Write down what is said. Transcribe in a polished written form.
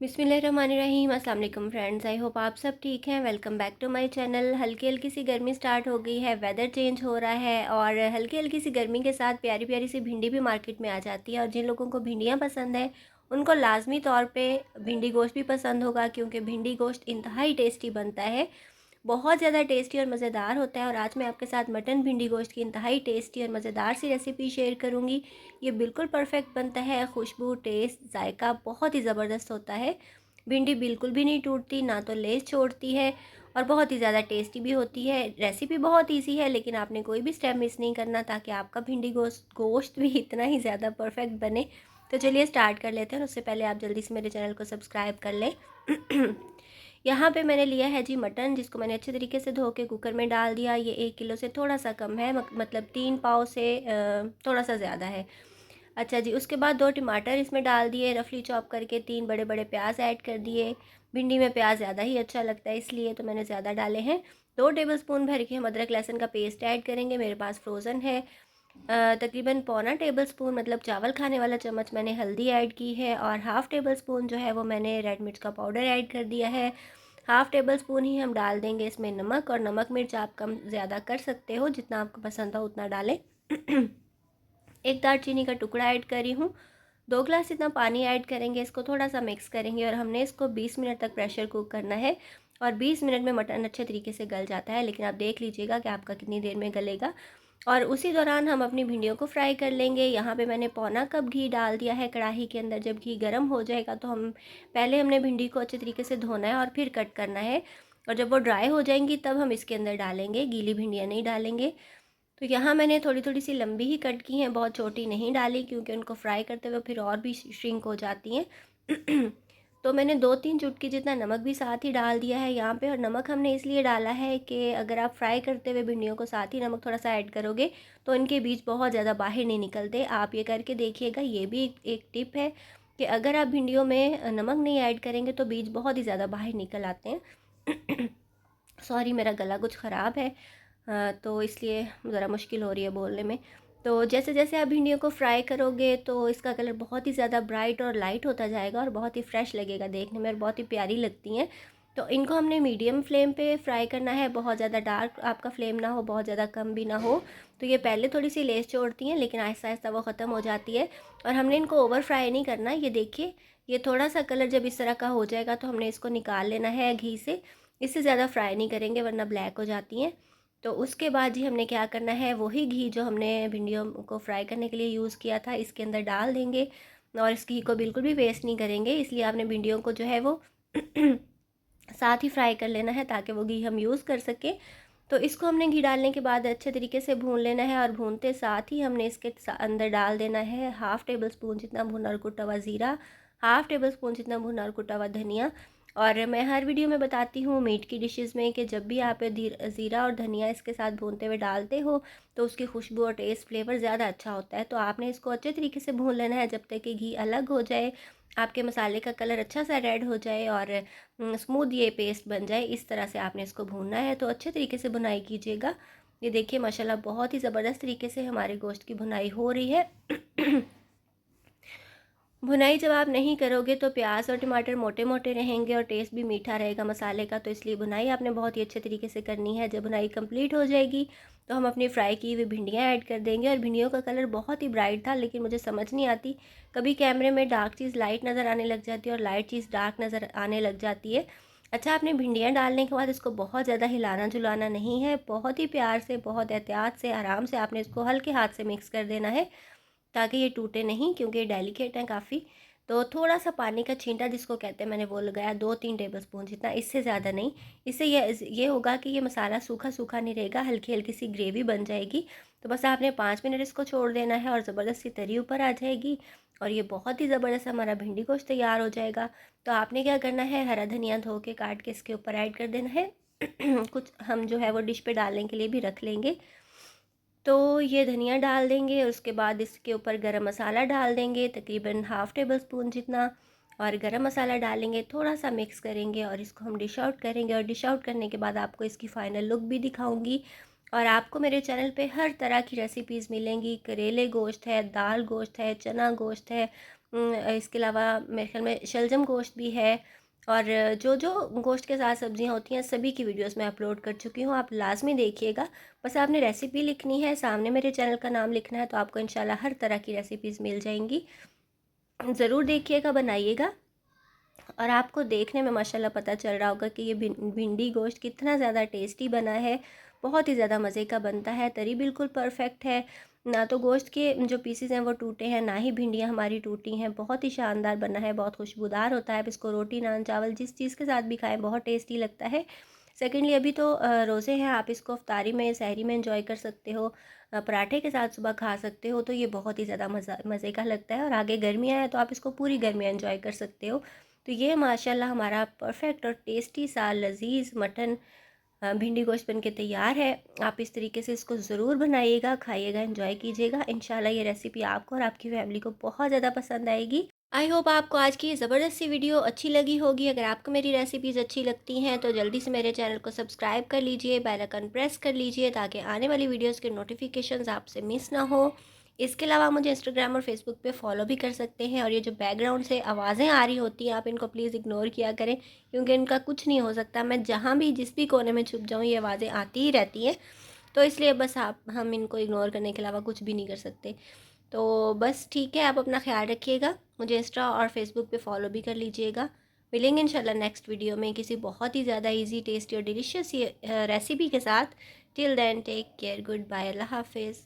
बिस्मिल्लाहिर्रहमानिर्रहीम। अस्सलाम वालेकुम फ्रेंड्स, आई होप आप सब ठीक हैं। Welcome back to my channel. हल्की हल्की सी गर्मी स्टार्ट हो गई है, वेदर चेंज हो रहा है और हल्की हल्की सी गर्मी के साथ प्यारी प्यारी सी भिंडी भी मार्केट में आ जाती है। और जिन लोगों को भिंडियाँ पसंद है उनको लाजमी तौर पे भिंडी गोश्त भी पसंद होगा, क्योंकि भिंडी गोश्त इंतहाई टेस्टी बनता है, बहुत ज़्यादा टेस्टी और मज़ेदार होता है। और आज मैं आपके साथ मटन भिंडी गोश्त की इंतहाई टेस्टी और मज़ेदार सी रेसिपी शेयर करूँगी। ये बिल्कुल परफेक्ट बनता है, खुशबू, टेस्ट, जायका बहुत ही ज़बरदस्त होता है। भिंडी बिल्कुल भी नहीं टूटती, ना तो लेस छोड़ती है और बहुत ही ज़्यादा टेस्टी भी होती है। रेसिपी बहुत ईजी है, लेकिन आपने कोई भी स्टेप मिस नहीं करना ताकि आपका भिंडी गोश्त भी इतना ही ज़्यादा परफेक्ट बने। तो चलिए स्टार्ट कर लेते हैं। उससे पहले आप जल्दी से मेरे चैनल को सब्सक्राइब कर लें। यहाँ पे मैंने लिया है जी मटन, जिसको मैंने अच्छे तरीके से धो के कुकर में डाल दिया। ये 1 किलो से थोड़ा सा कम है, मतलब 3 पाव से थोड़ा सा ज़्यादा है। अच्छा जी, उसके बाद 2 टमाटर इसमें डाल दिए रफली चॉप करके, 3 बड़े बड़े प्याज ऐड कर दिए। भिंडी में प्याज ज़्यादा ही अच्छा लगता है, इसलिए तो मैंने ज़्यादा डाले हैं। 2 टेबलस्पून भर के हम अदरक लहसुन का पेस्ट ऐड करेंगे, मेरे पास फ्रोज़न है। तकरीबन पौना टेबलस्पून, मतलब चावल खाने वाला चम्मच, मैंने हल्दी ऐड की है। और हाफ़ टेबल स्पून जो है वो मैंने रेड मिर्च का पाउडर ऐड कर दिया है। हाफ़ टेबल स्पून ही हम डाल देंगे इसमें नमक, और नमक मिर्च आप कम ज़्यादा कर सकते हो, जितना आपको पसंद हो उतना डालें। एक दालचीनी का टुकड़ा ऐड करी हूँ। 2 ग्लास इतना पानी ऐड करेंगे, इसको थोड़ा सा मिक्स करेंगे और हमने इसको 20 मिनट तक प्रेशर कुक करना है। और 20 मिनट में मटन अच्छे तरीके से गल जाता है, लेकिन आप देख लीजिएगा कि आपका कितनी देर में गलेगा। और उसी दौरान हम अपनी भिंडियों को फ्राई कर लेंगे। यहाँ पे मैंने पौना कप घी डाल दिया है कढ़ाई के अंदर। जब घी गर्म हो जाएगा तो हमने भिंडी को अच्छे तरीके से धोना है और फिर कट करना है। और जब वो ड्राई हो जाएंगी तब हम इसके अंदर डालेंगे, गीली भिंडियाँ नहीं डालेंगे। तो यहाँ मैंने थोड़ी थोड़ी सी लंबी ही कट की हैं, बहुत छोटी नहीं डाली, क्योंकि उनको फ्राई करते हुए फिर और भी श्रिंक हो जाती हैं। तो मैंने 2-3 चुटकी जितना नमक भी साथ ही डाल दिया है यहाँ पे। और नमक हमने इसलिए डाला है कि अगर आप फ्राई करते हुए भिंडियों को साथ ही नमक थोड़ा सा ऐड करोगे तो इनके बीज बहुत ज़्यादा बाहर नहीं निकलते। आप ये करके देखिएगा, ये भी एक टिप है कि अगर आप भिंडियों में नमक नहीं ऐड करेंगे तो बीज बहुत ही ज़्यादा बाहर निकल आते हैं। सॉरी, मेरा गला कुछ ख़राब है, तो इसलिए ज़रा मुश्किल हो रही है बोलने में। तो जैसे जैसे आप भिंडियों को फ्राई करोगे तो इसका कलर बहुत ही ज़्यादा ब्राइट और लाइट होता जाएगा और बहुत ही फ्रेश लगेगा देखने में और बहुत ही प्यारी लगती हैं। तो इनको हमने मीडियम फ्लेम पे फ्राई करना है, बहुत ज़्यादा डार्क आपका फ्लेम ना हो, बहुत ज़्यादा कम भी ना हो। तो ये पहले थोड़ी सी लेस छोड़ती हैं, लेकिन आहिस्ता आहिस्ता वो ख़त्म हो जाती है। और हमने इनको ओवर फ्राई नहीं करना। ये देखिए, ये थोड़ा सा कलर जब इस तरह का हो जाएगा तो हमने इसको निकाल लेना है घी से। इससे ज़्यादा फ्राई नहीं करेंगे वरना ब्लैक हो जाती हैं। तो उसके बाद जी हमने क्या करना है, वही घी जो हमने भिंडियों को फ्राई करने के लिए यूज़ किया था इसके अंदर डाल देंगे। और इस घी को बिल्कुल भी वेस्ट नहीं करेंगे, इसलिए आपने भिंडियों को जो है वो साथ ही फ्राई कर लेना है ताकि वो घी हम यूज़ कर सकें। तो इसको हमने घी डालने के बाद अच्छे तरीके से भून लेना है। और भूनते साथ ही हमने इसके अंदर डाल देना है हाफ़ टेबल स्पून जितना भुना और कुटा हुआ ज़ीरा, हाफ़ टेबल स्पून जितना भुना और कुटा हुआ धनिया। और मैं हर वीडियो में बताती हूँ मीट की डिशेज़ में कि जब भी आप ज़ीरा और धनिया इसके साथ भूनते हुए डालते हो तो उसकी खुशबू और टेस्ट फ्लेवर ज़्यादा अच्छा होता है। तो आपने इसको अच्छे तरीके से भून लेना है जब तक कि घी अलग हो जाए, आपके मसाले का कलर अच्छा सा रेड हो जाए और स्मूथ ये पेस्ट बन जाए। इस तरह से आपने इसको भूनना है। तो अच्छे तरीके से भुनाई कीजिएगा। ये देखिए माशाल्लाह बहुत ही ज़बरदस्त तरीके से हमारे गोश्त की भुनाई हो रही है। भुनाई जब आप नहीं करोगे तो प्याज और टमाटर मोटे मोटे रहेंगे और टेस्ट भी मीठा रहेगा मसाले का। तो इसलिए भुनाई आपने बहुत ही अच्छे तरीके से करनी है। जब भुनाई कंप्लीट हो जाएगी तो हम अपनी फ्राई की हुई भिंडियाँ ऐड कर देंगे। और भिंडियों का कलर बहुत ही ब्राइट था, लेकिन मुझे समझ नहीं आती, कभी कैमरे में डार्क चीज़ लाइट नज़र आने लग जाती है और लाइट चीज़ डार्क नज़र आने लग जाती है। अच्छा, आपने भिंडियाँ डालने के बाद इसको बहुत ज़्यादा हिलाना झुलाना नहीं है, बहुत ही प्यार से, बहुत एहतियात से, आराम से आपने इसको हल्के हाथ से मिक्स कर देना है ताकि ये टूटे नहीं, क्योंकि ये डेलिकेट हैं काफ़ी। तो थोड़ा सा पानी का छींटा जिसको कहते हैं मैंने वो लगाया, 2-3 टेबलस्पून जितना, इससे ज़्यादा नहीं। इससे ये होगा कि ये मसाला सूखा सूखा नहीं रहेगा, हल्की हल्की सी ग्रेवी बन जाएगी। तो बस आपने 5 मिनट इसको छोड़ देना है और ज़बरदस्त सी तरी ऊपर आ जाएगी और ये बहुत ही ज़बरदस्त हमारा भिंडी गोश्त तैयार हो जाएगा। तो आपने क्या करना है, हरा धनिया धो के काट के इसके ऊपर ऐड कर देना है। कुछ हम जो है वो डिश पे डालने के लिए भी रख लेंगे। तो ये धनिया डाल देंगे, उसके बाद इसके ऊपर गरम मसाला डाल देंगे तकरीबन हाफ़ टेबल स्पून जितना। और गरम मसाला डालेंगे, थोड़ा सा मिक्स करेंगे और इसको हम डिश आउट करेंगे। और डिश आउट करने के बाद आपको इसकी फ़ाइनल लुक भी दिखाऊंगी। और आपको मेरे चैनल पे हर तरह की रेसिपीज़ मिलेंगी। करेले गोश्त है, दाल गोश्त है, चना गोश्त है, इसके अलावा मेरे ख्याल में शलजम गोश्त भी है, और जो जो गोश्त के साथ सब्जियां होती हैं सभी की वीडियोस मैं अपलोड कर चुकी हूँ, आप लाजमी देखिएगा। बस आपने रेसिपी लिखनी है, सामने मेरे चैनल का नाम लिखना है, तो आपको इंशाल्लाह हर तरह की रेसिपीज़ मिल जाएंगी। ज़रूर देखिएगा, बनाइएगा। और आपको देखने में माशाल्लाह पता चल रहा होगा कि ये भिंडी गोश्त कितना ज़्यादा टेस्टी बना है। बहुत ही ज़्यादा मज़े का बनता है, तरी बिल्कुल परफेक्ट है। ना तो गोश्त के जो पीसेस हैं वो टूटे हैं, ना ही भिंडियाँ हमारी टूटी हैं। बहुत ही शानदार बना है, बहुत खुशबूदार होता है। आप इसको रोटी, नान, चावल जिस चीज़ के साथ भी खाएं बहुत टेस्टी लगता है। सेकेंडली, अभी तो रोज़े हैं, आप इसको अफ्तारी में, सहरी में एंजॉय कर सकते हो। पराठे के साथ सुबह खा सकते हो, तो ये बहुत ही ज़्यादा मज़े का लगता है। और आगे गर्मियाँ हैं तो आप इसको पूरी गर्मियाँ एंजॉय कर सकते हो। तो ये माशाल्लाह हमारा परफेक्ट और टेस्टी सा लजीज मटन भिंडी गोश्त बन के तैयार है। आप इस तरीके से इसको ज़रूर बनाइएगा, खाइएगा, एंजॉय कीजिएगा। इंशाल्लाह ये रेसिपी आपको और आपकी फैमिली को बहुत ज़्यादा पसंद आएगी। आई होप आपको आज की ये ज़बरदस्त सी वीडियो अच्छी लगी होगी। अगर आपको मेरी रेसिपीज़ अच्छी लगती हैं तो जल्दी से मेरे चैनल को सब्सक्राइब कर लीजिए, बेल आइकन प्रेस कर लीजिए, ताकि आने वाली वीडियोस के नोटिफिकेशंस आपसे मिस ना हो। इसके अलावा मुझे इंस्टाग्राम और फेसबुक पे फॉलो भी कर सकते हैं। और ये जो बैकग्राउंड से आवाज़ें आ रही होती हैं, आप इनको प्लीज़ इग्नोर किया करें, क्योंकि इनका कुछ नहीं हो सकता। मैं जहाँ भी, जिस भी कोने में छुप जाऊँ, ये आवाज़ें आती ही रहती हैं। तो इसलिए बस हम इनको इग्नोर करने के अलावा कुछ भी नहीं कर सकते। तो बस ठीक है, आप अपना ख्याल रखिएगा। मुझे इंस्टा और फेसबुक पे फॉलो भी कर लीजिएगा। मिलेंगे इंशाल्लाह नेक्स्ट वीडियो में किसी बहुत ही ज़्यादा इजी, टेस्टी और डिलीशियस रेसिपी के साथ। Till then take care, good bye, अल्लाह हाफिज़।